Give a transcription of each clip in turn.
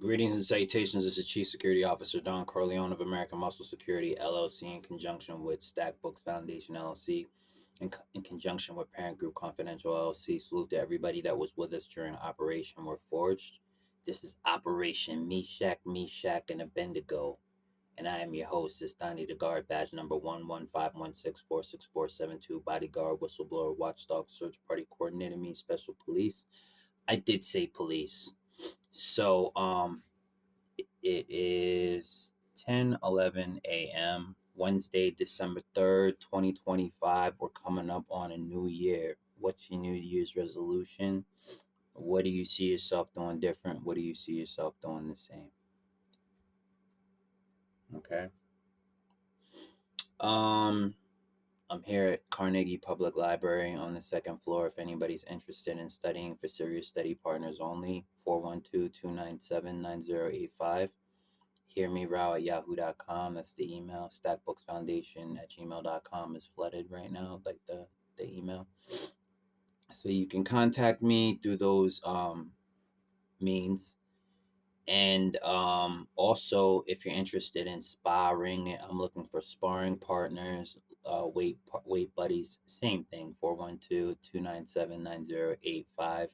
Greetings and salutations. This is Chief Security Officer Don Corleone of American Muscle Security LLC in conjunction with Stack Books Foundation LLC in conjunction with Parent Group Confidential LLC. Salute to everybody that was with us during Operation We're Forged. This is Operation Meshach, and Abednego. And I am your host, this Donnie the Guard, badge number 11516464772, bodyguard, whistleblower, watchdog, search party coordinator, means special police. I did say police. So, it is 10:11 a.m. Wednesday, December 3rd, 2025. We're coming up on a new year. What's your New Year's resolution? What do you see yourself doing different? What do you see yourself doing the same? Okay. Um, I'm here at Carnegie Public Library on the second floor. If anybody's interested in studying for serious study partners only, 412-297-9085. HearMeRow@yahoo.com. That's the email. Stackbooksfoundation@gmail.com is flooded right now, like the email. So you can contact me through those means. And also, if you're interested in sparring, I'm looking for sparring partners, weight buddies. Same thing. 412-297-9085.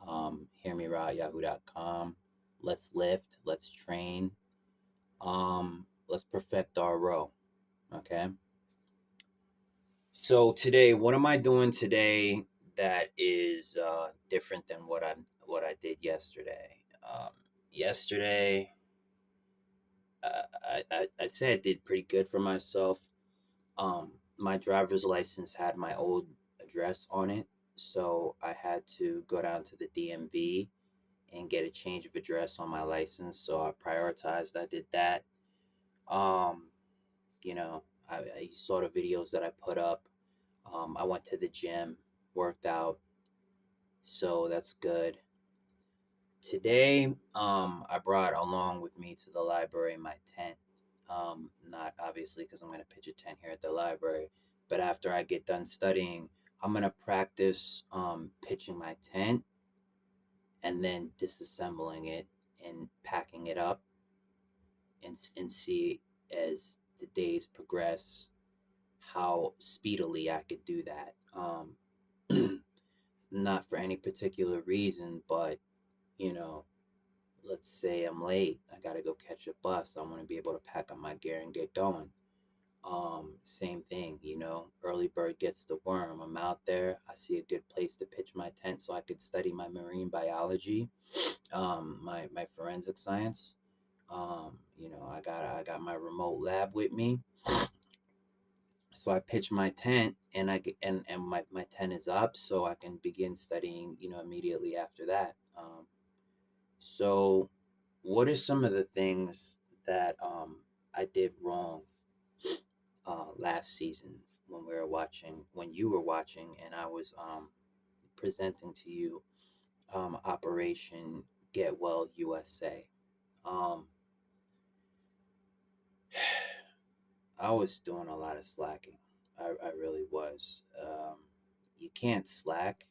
HearMeRow@yahoo.com. Let's lift. Let's train. Let's perfect our row. Okay. So today, what am I doing today that is different than what I did yesterday? Yesterday, I'd say I did pretty good for myself. My driver's license had my old address on it, so I had to go down to the DMV and get a change of address on my license. So I prioritized. I did that. Um, you know, I saw the videos that I put up. I went to the gym, worked out, so that's good. Today, I brought along with me to the library my tent. Not obviously because I'm going to pitch a tent here at the library, but after I get done studying, I'm going to practice pitching my tent and then disassembling it and packing it up and see as the days progress how speedily I could do that. Not for any particular reason, but you know, let's say I'm late, I gotta go catch a bus. I want to be able to pack up my gear and get going. Same thing, early bird gets the worm. I'm out there. I see a good place to pitch my tent so I could study my marine biology, my forensic science. I got my remote lab with me. So I pitch my tent and I get and my tent is up so I can begin studying, immediately after that. So what are some of the things that I did wrong last season when you were watching and I was presenting to you Operation Get Well USA. Um, I was doing a lot of slacking. I really was. You can't slack.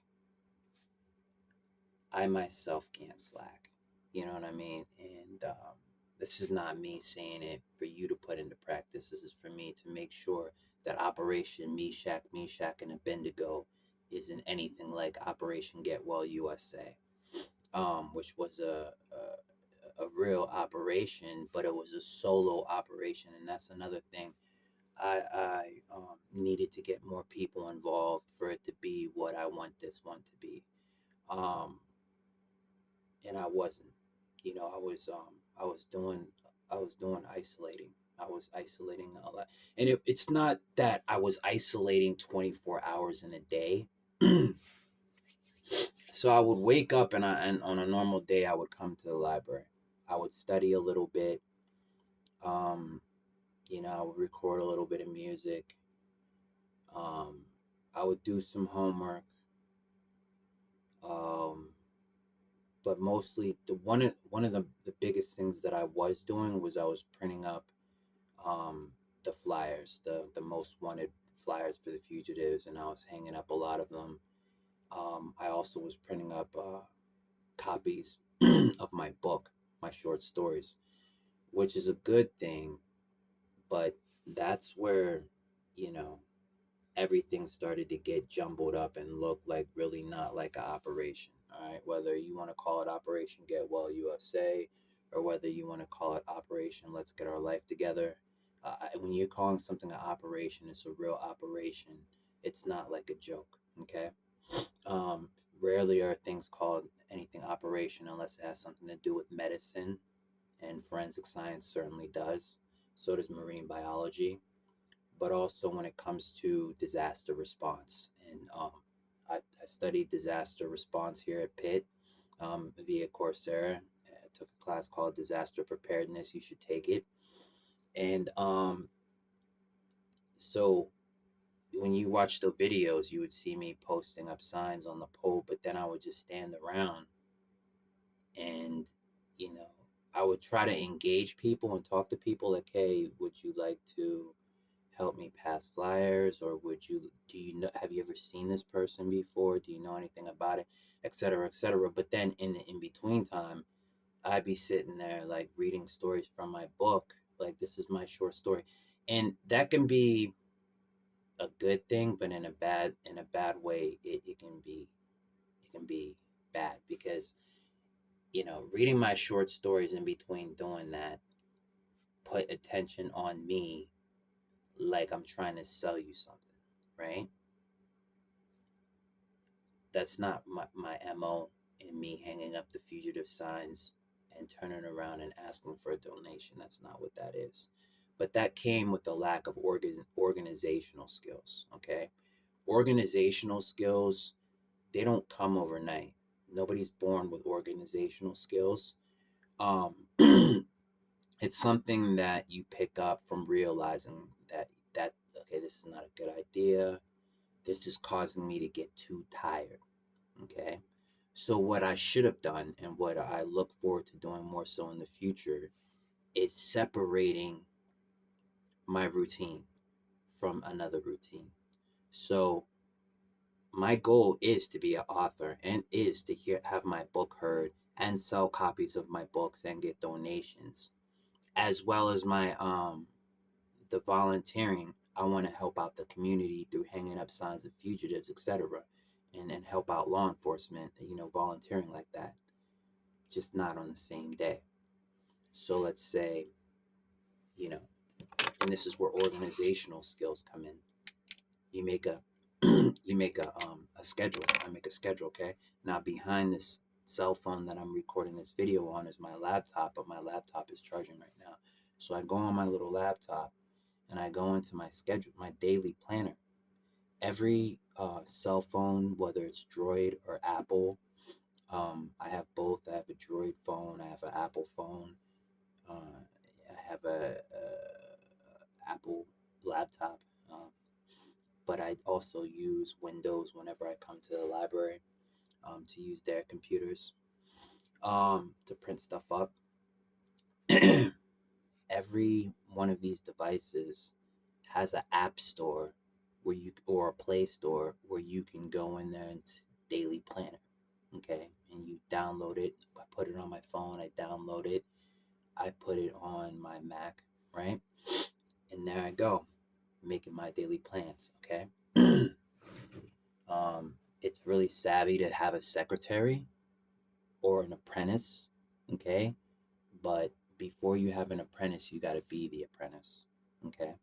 I myself can't slack. You know what I mean? And this is not me saying it for you to put into practice. This is for me to make sure that Operation Meshach, and Abednego isn't anything like Operation Get Well USA, which was a real operation, but it was a solo operation, and that's another thing. I needed to get more people involved for it to be what I want this one to be. Um, and I wasn't. I was doing isolating. I was isolating a lot, and it's not that I was isolating 24 hours in a day. So I would wake up and on a normal day I would come to the library. I would study a little bit. Um, I would record a little bit of music. Um, I would do some homework. Um, but mostly one of the biggest things that I was doing was I was printing up the flyers, the most wanted flyers for the fugitives, and I was hanging up a lot of them. I also was printing up copies of my book. my short stories, which is a good thing. But that's where, you know, everything started to get jumbled up and look like really not like an operation. All right, whether you want to call it Operation Get Well USA, or whether you want to call it Operation Let's Get Our Life Together. When you're calling something an operation, it's a real operation. It's not like a joke. Okay. um, Rarely are things called anything operation unless it has something to do with medicine, and forensic science certainly does. So does marine biology. But also when it comes to disaster response. And I studied disaster response here at Pitt, via Coursera. I took a class called Disaster Preparedness. You should take it. And so when you watch the videos, you would see me posting up signs on the pole, but then I would just stand around and, you know, I would try to engage people and talk to people like, hey, would you like to help me pass flyers, or do you know, have you ever seen this person before, do you know anything about it, etc., etc. But then in the in between time, I'd be sitting there like reading stories from my book, like this is my short story. And that can be a good thing, but in a bad way, it can be bad, because, you know, reading my short stories in between doing that put attention on me, like I'm trying to sell you something, right? That's not my MO in me hanging up the fugitive signs and turning around and asking for a donation. That's not what that is. But that came with a lack of organizational skills, okay? Organizational skills, they don't come overnight. Nobody's born with organizational skills. Um, it's something that you pick up from realizing that okay, this is not a good idea. This is causing me to get too tired. Okay. So, what I should have done, and what I look forward to doing more so in the future, is separating my routine from another routine. So, my goal is to be an author, and is to have my book heard and sell copies of my books and get donations, as well as my the volunteering. I want to help out the community through hanging up signs of fugitives, etc., and help out law enforcement, you know, volunteering like that, just not on the same day. So let's say, you know, and this is where organizational skills come in. You make a you make a schedule. I make a schedule, okay? Now behind this cell phone that I'm recording this video on is my laptop, but my laptop is charging right now. So I go on my little laptop and I go into my schedule, my daily planner. Every cell phone, whether it's Droid or Apple, I have both. I have a Droid phone, I have an Apple phone, I have a Apple laptop, but I also use Windows whenever I come to the library, to use their computers, to print stuff up. Every one of these devices has an app store where you, or a Play Store where you can go in there and daily planner, okay, and you download it. I put it on my phone, I download it, I put it on my Mac, right? And there I go, making my daily plans, okay? It's really savvy to have a secretary or an apprentice, okay? But before you have an apprentice, you got to be the apprentice, okay?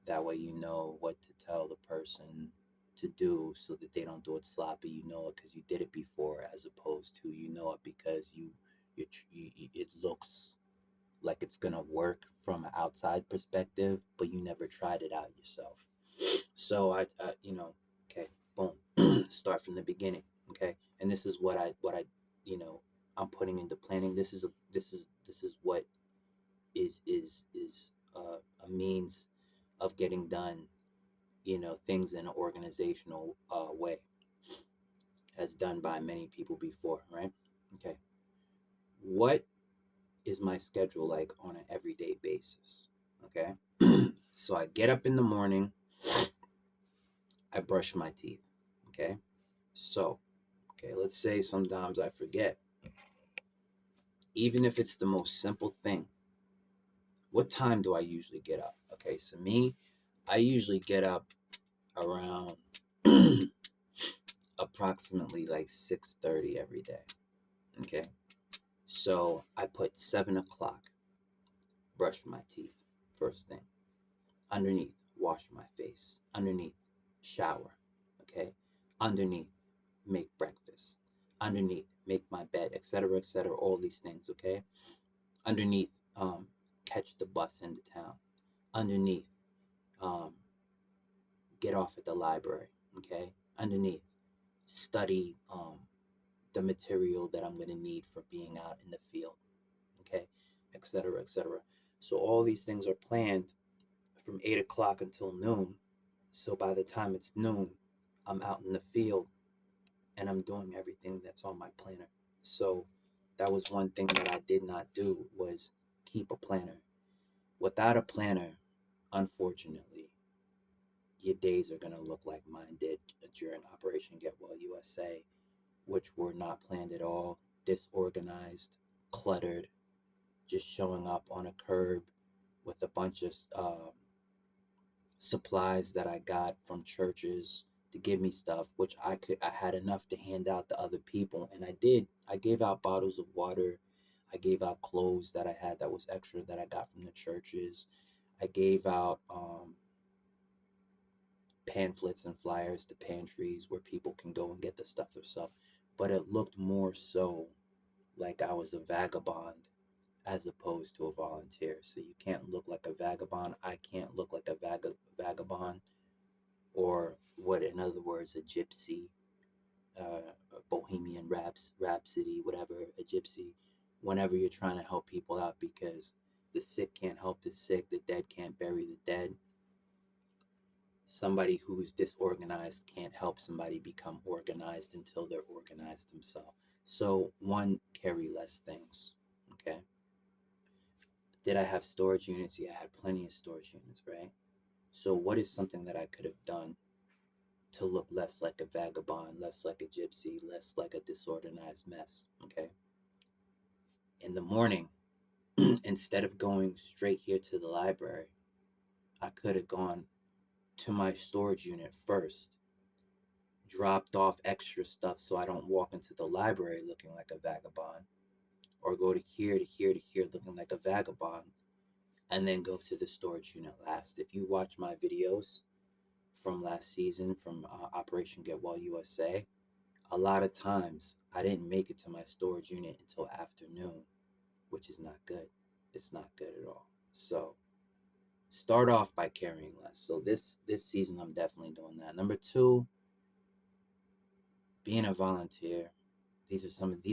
That way you know what to tell the person to do so that they don't do it sloppy. You know it because you did it before, as opposed to you know it because it looks like it's gonna work from an outside perspective, but you never tried it out yourself. So I you know, okay, boom, start from the beginning, okay, and this is what I, you know, I'm putting into planning. This is what is a means of getting done, you know, things in an organizational way, as done by many people before, right? Okay, what is my schedule like on an everyday basis? Okay, so I get up in the morning, I brush my teeth. Okay, so, okay, let's say sometimes I forget. even if it's the most simple thing. What time do I usually get up? Okay, so me, I usually get up around approximately like 6:30 every day. Okay, so I put 7 o'clock, brush my teeth first thing. Underneath, wash my face. Underneath, shower. Okay, underneath, make breakfast. Underneath, make my bed, etc., etc. All these things. Okay, underneath, catch the bus into town. Underneath, um, get off at the library. Okay, underneath, study the material that I'm going to need for being out in the field. Okay, etc., etc. So all these things are planned from 8 o'clock until noon. So by the time it's noon, I'm out in the field and I'm doing everything that's on my planner. So that was one thing that I did not do, was keep a planner. Without a planner, unfortunately, your days are going to look like mine did during Operation Get Well USA, which were not planned at all, disorganized, cluttered, just showing up on a curb with a bunch of supplies that I got from churches to give me stuff, which I had enough to hand out to other people, and I did. I gave out bottles of water. I gave out clothes that I had that was extra that I got from the churches. I gave out pamphlets and flyers to pantries where people can go and get the stuff themselves. But it looked more so like I was a vagabond as opposed to a volunteer. So you can't look like a vagabond. I can't look like a vagabond, or what, in other words, a gypsy, a bohemian rhapsody, whatever, a gypsy, whenever you're trying to help people out, because the sick can't help the sick, the dead can't bury the dead. Somebody who's disorganized can't help somebody become organized until they're organized themselves. So one, carry less things. Okay. Did I have storage units? Yeah, I had plenty of storage units, right? So what is something that I could have done to look less like a vagabond, less like a gypsy, less like a disorganized mess? Okay. In the morning, instead of going straight here to the library, I could have gone to my storage unit first, dropped off extra stuff so I don't walk into the library looking like a vagabond, or go to here to here to here looking like a vagabond, and then go to the storage unit last. If you watch my videos from last season, from Operation Get Well USA, a lot of times I didn't make it to my storage unit until afternoon, which is not good. It's not good at all. So start off by carrying less. So this season I'm definitely doing that. Number two, being a volunteer. These are some of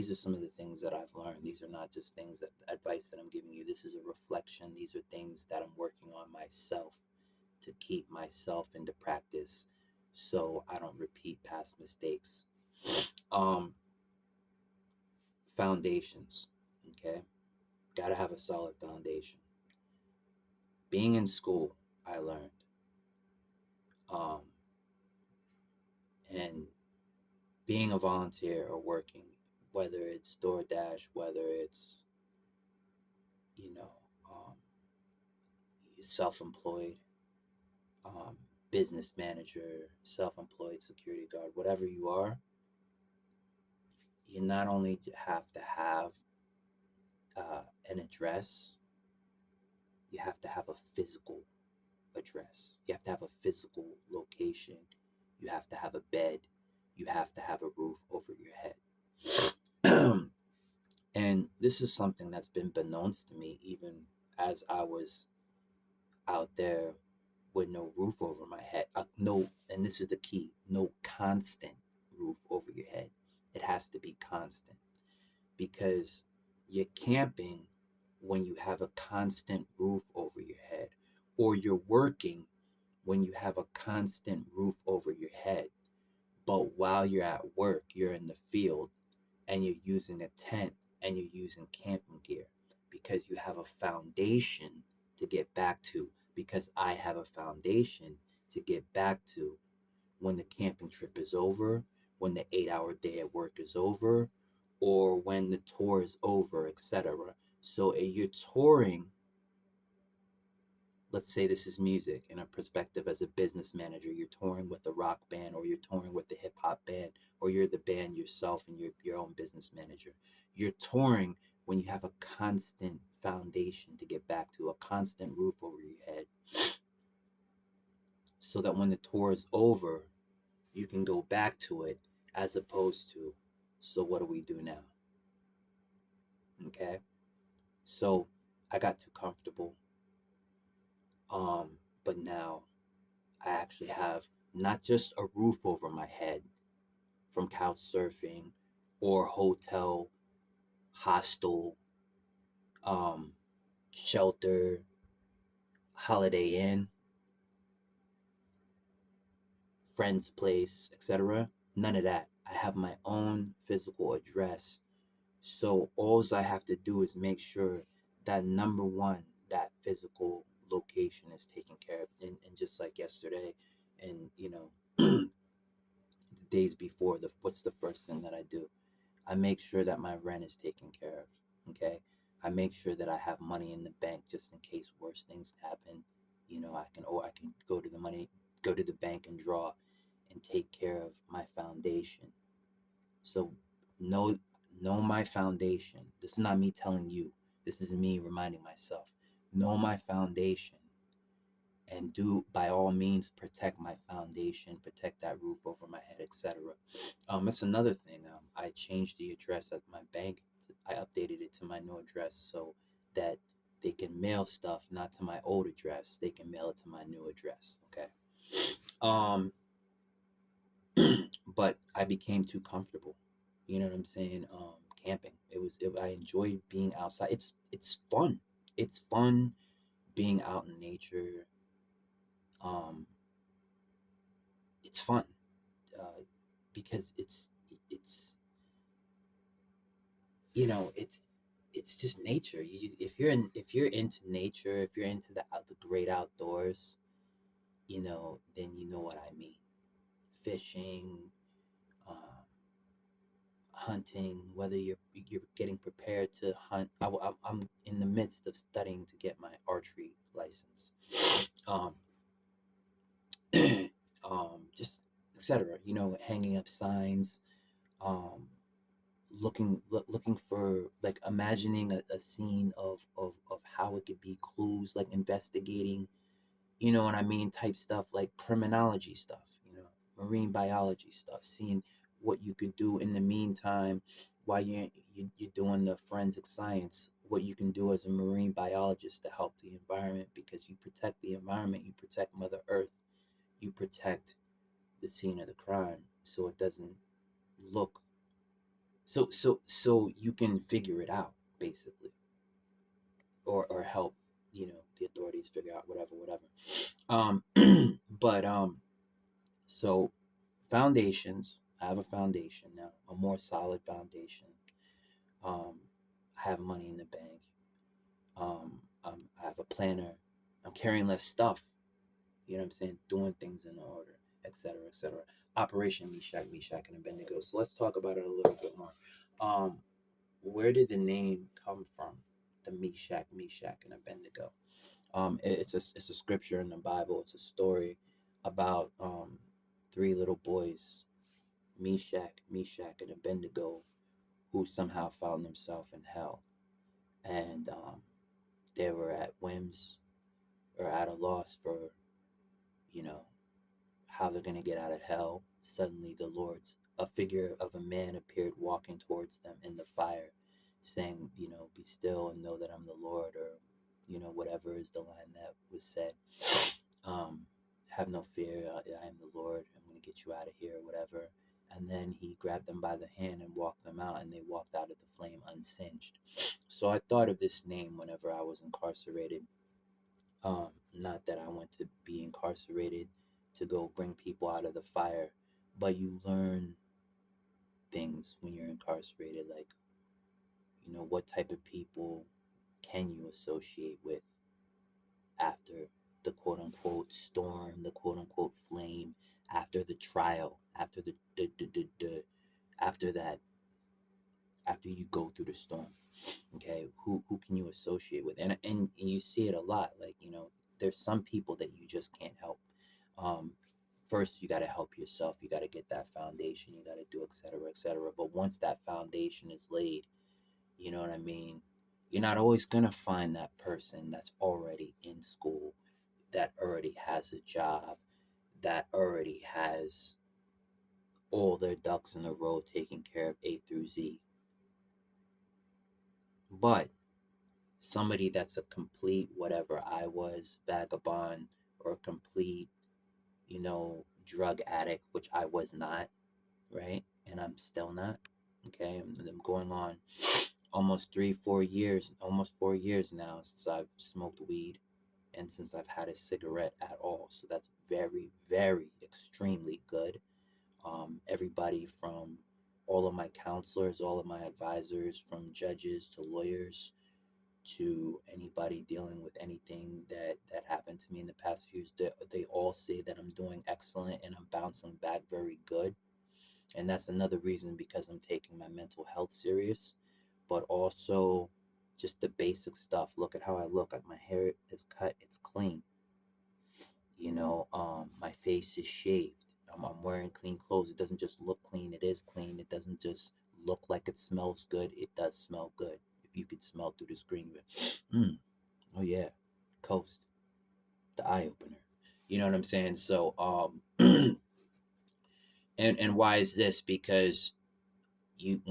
the things that I've learned. These are not just things that advice that I'm giving you. This is a reflection. These are things that I'm working on myself to keep myself into practice so I don't repeat past mistakes. Um, Foundations. Okay. Gotta have a solid foundation. Being in school, I learned. Um, and being a volunteer or working, whether it's DoorDash, whether it's, you know, um, self-employed, um, business manager, self-employed security guard, whatever you are, you not only have to have an address, you have to have a physical address. You have to have a physical location. You have to have a bed. You have to have a roof over your head. And this is something that's been beknownst to me even as I was out there with no roof over my head. No, and this is the key, no constant roof over your head. It has to be constant, because you're camping when you have a constant roof over your head, or you're working when you have a constant roof over your head. But while you're at work, you're in the field and you're using a tent and you're using camping gear, because you have a foundation to get back to. Because I have a foundation to get back to when the camping trip is over, when the 8-hour day at work is over, or when the tour is over, etc. So you're touring. Let's say this is music in a perspective as a business manager. You're touring with a rock band, or you're touring with a hip hop band, or you're the band yourself and you're your own business manager. You're touring when you have a constant foundation to get back to, a constant roof over your head, so that when the tour is over, you can go back to it, as opposed to, so what do we do now? Okay. So I got too comfortable. But now I actually have not just a roof over my head from couch surfing or hotel, hostel, um, shelter, Holiday Inn, friend's place, etc. None of that. I have my own physical address. So all I have to do is make sure that, number one, that physical location is taken care of. And just like yesterday, and the days before, what's the first thing that I do? I make sure that my rent is taken care of. Okay. I make sure that I have money in the bank just in case worse things happen. I can go to the bank and draw and take care of my foundation. So know know my foundation. This is not me telling you. This is me reminding myself. Know my foundation, and do, by all means, protect my foundation, protect that roof over my head, etc. That's another thing. I changed the address at my bank. I updated it to my new address so that they can mail stuff not to my old address. They can mail it to my new address. Okay. Um, but I became too comfortable. You know what I'm saying? Camping. I enjoyed being outside. It's fun. It's fun being out in nature. Um, it's fun, uh, because it's it's just nature. If you're into nature, if you're into the great outdoors, then you know what I mean. Fishing, um, hunting, whether you're getting prepared to hunt. I'm in the midst of studying to get my archery license. Um, just etc. Hanging up signs, um, looking for, like, imagining a scene of how it could be, clues, like investigating, what I mean, type stuff, like criminology stuff, marine biology stuff, seeing what you could do in the meantime while you're doing the forensic science, what you can do as a marine biologist to help the environment, because you protect the environment, you protect Mother Earth, you protect the scene of the crime, so it doesn't look, so you can figure it out, basically, or help, the authorities figure out whatever. um but so, foundations, I have a foundation now, a more solid foundation. I have money in the bank. I have a planner. I'm carrying less stuff. You know what I'm saying? Doing things in order, etc., etc. Operation Meshach, and Abednego. So let's talk about it a little bit more. Um, where did the name come from? The Meshach, and Abednego. It's a scripture in the Bible. It's a story about three little boys, Meshach, and Abednego, who somehow found themselves in hell, and they were at whims, or at a loss for, you know how they're gonna get out of hell. Suddenly, a figure of a man appeared walking towards them in the fire, saying, "Be still and know that I'm the Lord," or whatever is the line that was said. um, have no fear, I am the Lord, I'm going to get you out of here, or whatever. And then he grabbed them by the hand and walked them out, and they walked out of the flame unsinged. So I thought of this name whenever I was incarcerated. Not that I went to be incarcerated to go bring people out of the fire, but you learn things when you're incarcerated, like, what type of people can you associate with after the quote unquote storm, the quote unquote flame, after the trial, after the after that after you go through the storm. Okay, who can you associate with? And you see it a lot. Like, there's some people that you just can't help. um First you got to help yourself. You got to get that foundation. You got to do, etc., etc. But once that foundation is laid, you know what I mean, you're not always gonna find that person that's already in school, that already has a job, that already has all their ducks in a row taken care of, A through Z. But somebody that's a complete whatever I was, vagabond, or a complete, drug addict, which I was not, right? And I'm still not. Okay, I'm going on almost 3, 4 years, almost 4 years now since I've smoked weed and since I've had a cigarette at all. So that's very, very extremely good. Everybody from all of my counselors, all of my advisors, from judges to lawyers to anybody dealing with anything that happened to me in the past few years, they all say that I'm doing excellent and I'm bouncing back very good. And that's another reason, because I'm taking my mental health serious, but also just the basic stuff. Look at how I look. Like, my hair is cut, it's clean. My face is shaved. I'm wearing clean clothes. It doesn't just look clean, it is clean. It doesn't just look like it smells good, it does smell good. If you could smell through the screen, mm, oh yeah, Coast, the eye opener. You know what I'm saying? So, and why is this? Because you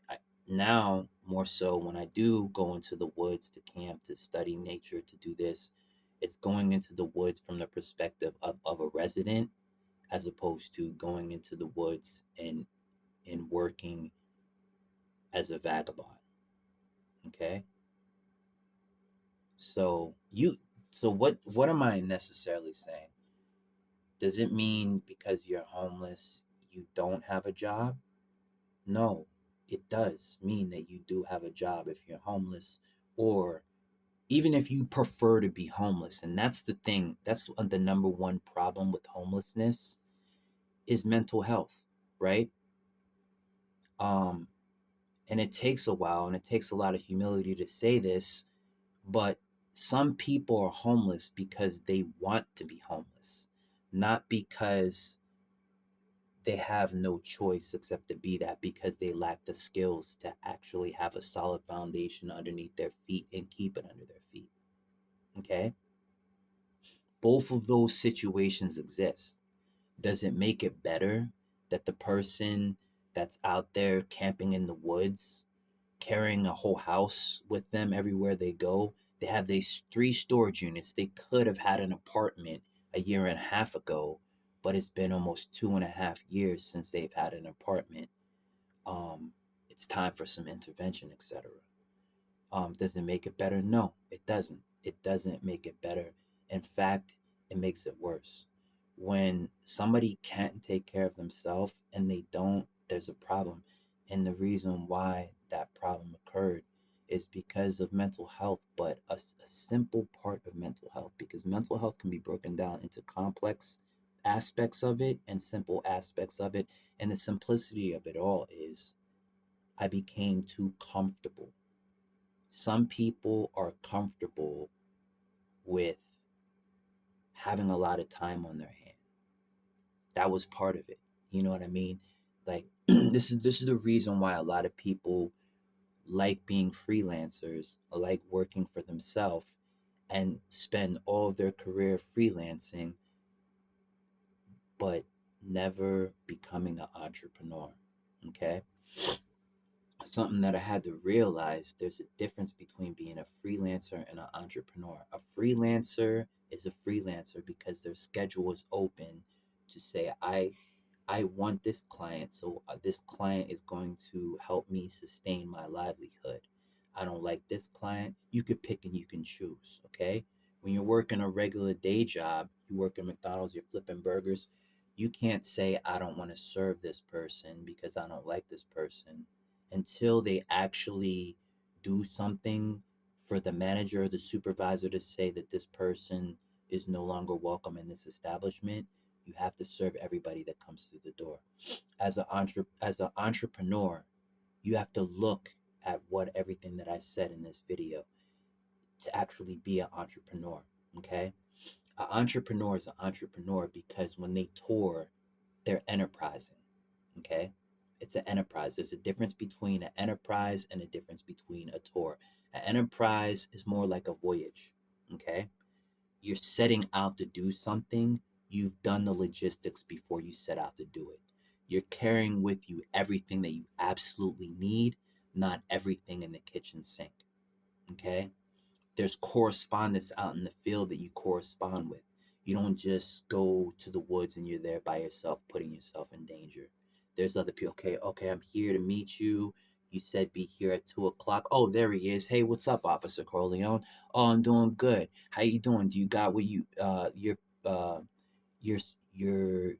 I, now more so when I do go into the woods to camp, to study nature, to do this, it's going into the woods from the perspective of a resident, as opposed to going into the woods and working as a vagabond. Okay, so what am I necessarily saying? Does it mean because you're homeless you don't have a job? No, it does mean that you do have a job if you're homeless, or even if you prefer to be homeless. And that's the thing, that's the number one problem with homelessness, is mental health, right? um and it takes a while and it takes a lot of humility to say this, but some people are homeless because they want to be homeless, not because they have no choice except to be that, because they lack the skills to actually have a solid foundation underneath their feet and keep it under their feet. Okay, both of those situations exist. Does it make it better that the person that's out there camping in the woods, carrying a whole house with them everywhere they go, they have these 3 storage units, they could have had an apartment a year and a half ago, but it's been almost 2.5 years since they've had an apartment. um it's time for some intervention, etc. Does it make it better? No, it doesn't. It doesn't make it better. In fact, it makes it worse. When somebody can't take care of themselves and they don't, there's a problem. And the reason why that problem occurred is because of mental health, but a simple part of mental health, because mental health can be broken down into complex aspects of it and simple aspects of it. And the simplicity of it all is, I became too comfortable. Some people are comfortable with having a lot of time on their hand. That was part of it. You know what I mean? Like, this is the reason why a lot of people like being freelancers, or like working for themselves, and spend all of their career freelancing, but never becoming an entrepreneur. Okay? Something that I had to realize, there's a difference between being a freelancer and an entrepreneur. A freelancer is a freelancer because their schedule is open to say, I want this client, so this client is going to help me sustain my livelihood. I don't like this client. You could pick and you can choose, okay? When you're working a regular day job, you work at McDonald's, you're flipping burgers, you can't say, I don't want to serve this person because I don't like this person, until they actually do something for the manager or the supervisor to say that this person is no longer welcome in this establishment. You have to serve everybody that comes through the door. As an entrepreneur, You have to look at what everything that I said in this video to actually be an entrepreneur. Okay, an entrepreneur is an entrepreneur because when they tour, they're enterprising. Okay, it's an enterprise. There's a difference between an enterprise and a difference between a tour. An enterprise is more like a voyage. Okay, you're setting out to do something. You've done the logistics before you set out to do it. You're carrying with you everything that you absolutely need, not everything in the kitchen sink. Okay, there's correspondence out in the field that you correspond with. You don't just go to the woods and you're there by yourself, putting yourself in danger. There's other people. Okay, I'm here to meet you. You said be here at 2 o'clock. Oh, there he is. Hey, what's up, Officer Corleone? Oh, I'm doing good. How you doing? Do you got what you uh your your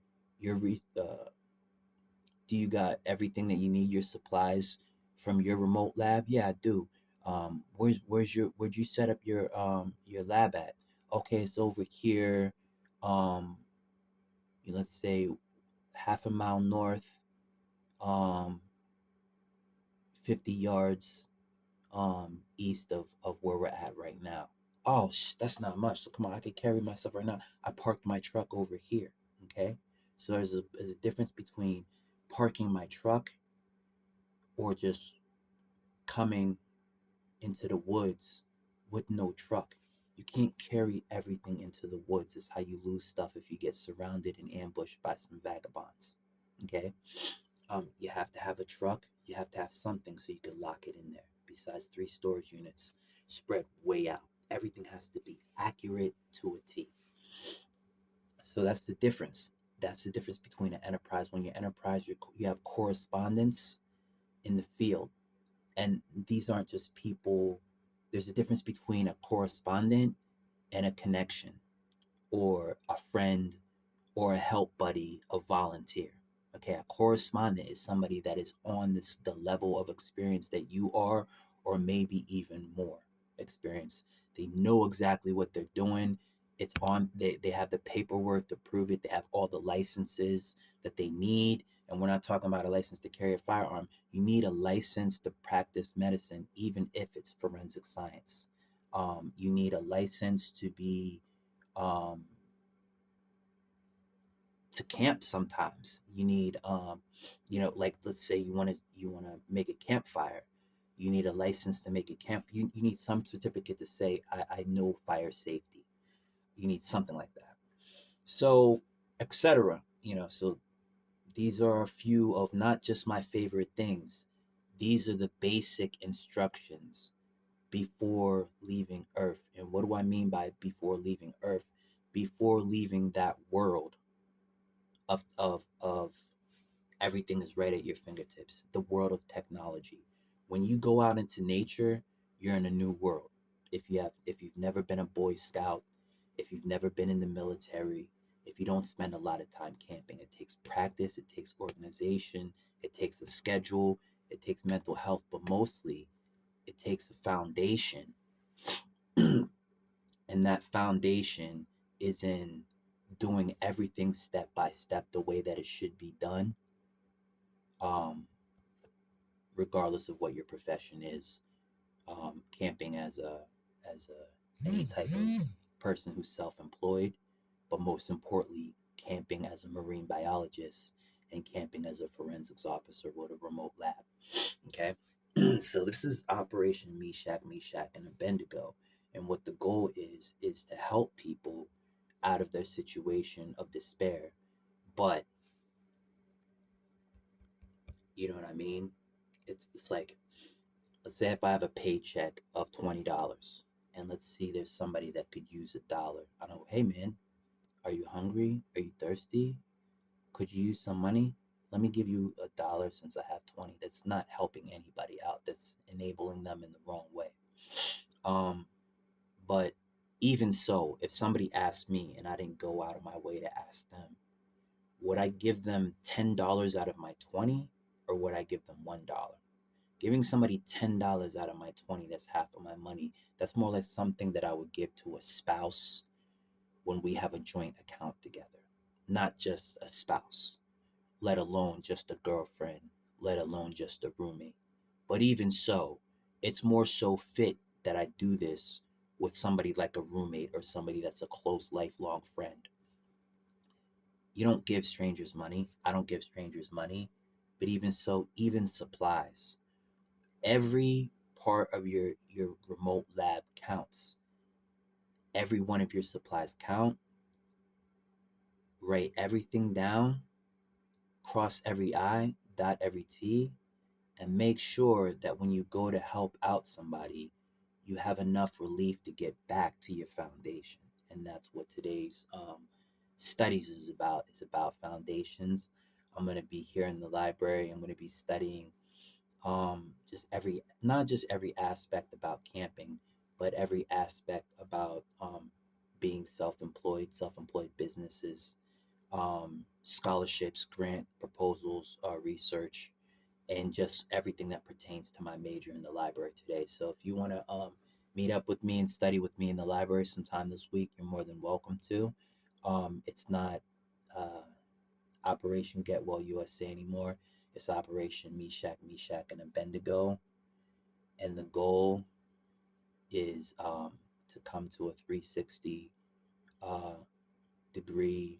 do you got everything that you need, your supplies from your remote lab? Yeah, I do. Where'd you set up your lab at? Okay, it's over here. Um, let's say half a mile north, um, 50 yards east of where we're at right now. Oh, that's not much. So come on, I could carry myself right now. I parked my truck over here. Okay, so there's a difference between parking my truck or just coming into the woods with no truck. You can't carry everything into the woods. It's how you lose stuff if you get surrounded and ambushed by some vagabonds. Okay? You have to have a truck. You have to have something so you can lock it in there. Besides 3 storage units spread way out. Everything has to be accurate to a T. So that's the difference. That's the difference between an enterprise. When you're enterprise, you have correspondence in the field, and these aren't just people. There's a difference between a correspondent and a connection, or a friend, or a help buddy, a volunteer. Okay, a correspondent is somebody that is on the level of experience that you are, or maybe even more experience. They know exactly what they're doing. It's on, they have the paperwork to prove it. They have all the licenses that they need. And we're not talking about a license to carry a firearm. You need a license to practice medicine, even if it's forensic science. You need a license to be um, to camp. Sometimes you need like, let's say you want to make a campfire. You need a license to make a camp. You need some certificate to say I know fire safety. You need something like that, so etc. So these are a few of not just my favorite things. These are the basic instructions before leaving earth. And what do I mean by before leaving earth? Before leaving that world of everything is right at your fingertips. The world of technology. When you go out into nature, you're in a new world. If you've never been a Boy Scout, if you've never been in the military, if you don't spend a lot of time camping, it takes practice, it takes organization, it takes a schedule, it takes mental health, but mostly it takes a foundation. And that foundation is in doing everything step by step the way that it should be done. Um, Regardless of what your profession is. Camping as any type of person who's self-employed, but most importantly, camping as a marine biologist and camping as a forensics officer with a remote lab. Okay, so this is Operation Meshach, and Abednego, and what the goal is to help people out of their situation of despair. But you know what I mean? It's like, let's say if I have a paycheck of $20, and let's see there's somebody that could use $1. I don't. Hey man, are you hungry? Are you thirsty? Could you use some money? Let me give you $1 since I have 20. That's not helping anybody out. That's enabling them in the wrong way. Um, but even so, if somebody asked me and I didn't go out of my way to ask them, would I give them $10 out of my 20, or would I give them $1? Giving somebody $10 out of my 20, that's half of my money. That's more like something that I would give to a spouse when we have a joint account together. Not just a spouse, let alone just a girlfriend, let alone just a roommate. But even so, it's more so fit that I do this with somebody like a roommate or somebody that's a close lifelong friend. You don't give strangers money. I don't give strangers money. But even so, even supplies. Every part of your remote lab counts. Every one of your supplies count. Write everything down, cross every I, dot every T, and make sure that when you go to help out somebody, you have enough relief to get back to your foundation. And that's what today's studies is about. It's about foundations. I'm going to be here in the library. I'm going to be studying just every, not just every aspect about camping, but every aspect about being self-employed businesses, scholarships, grant proposals, research, and just everything that pertains to my major in the library today. So if you want to meet up with me and study with me in the library sometime this week, you're more than welcome to. It's not uh, Operation Get Well USA anymore. It's Operation Meshach, and Abednego. And the goal is to come to a 360 uh, degree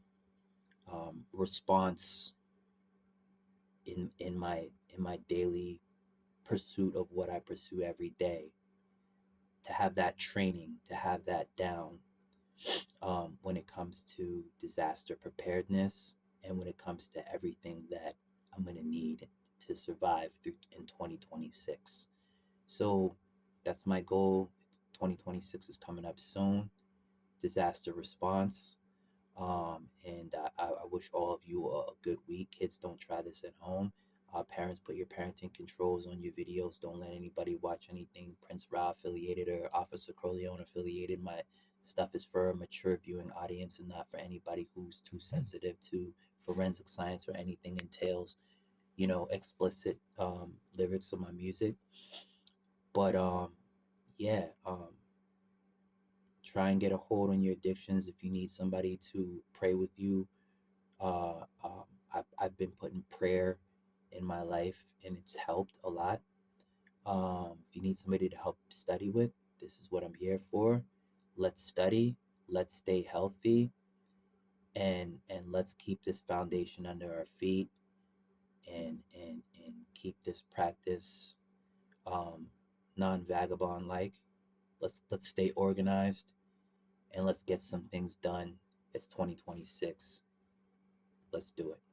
response in my daily pursuit of what I pursue every day, to have that training, to have that down when it comes to disaster preparedness and when it comes to everything that I'm going to need to survive through in 2026. So that's my goal. 2026 is coming up soon. Disaster response. And I wish all of you a good week. Kids, don't try this at home. Parents, put your parenting controls on your videos. Don't let anybody watch anything Prince Ra affiliated or Officer Corleone affiliated. My stuff is for a mature viewing audience and not for anybody who's too sensitive to forensic science or anything entails, explicit lyrics of my music. But yeah, try and get a hold on your addictions. If you need somebody to pray with you, uh, um, I've been putting prayer in my life and it's helped a lot. If you need somebody to help study with, this is what I'm here for. Let's study, let's stay healthy, and let's keep this foundation under our feet, and keep this practice um, non-vagabond like. Let's stay organized and let's get some things done. It's 2026. Let's do it.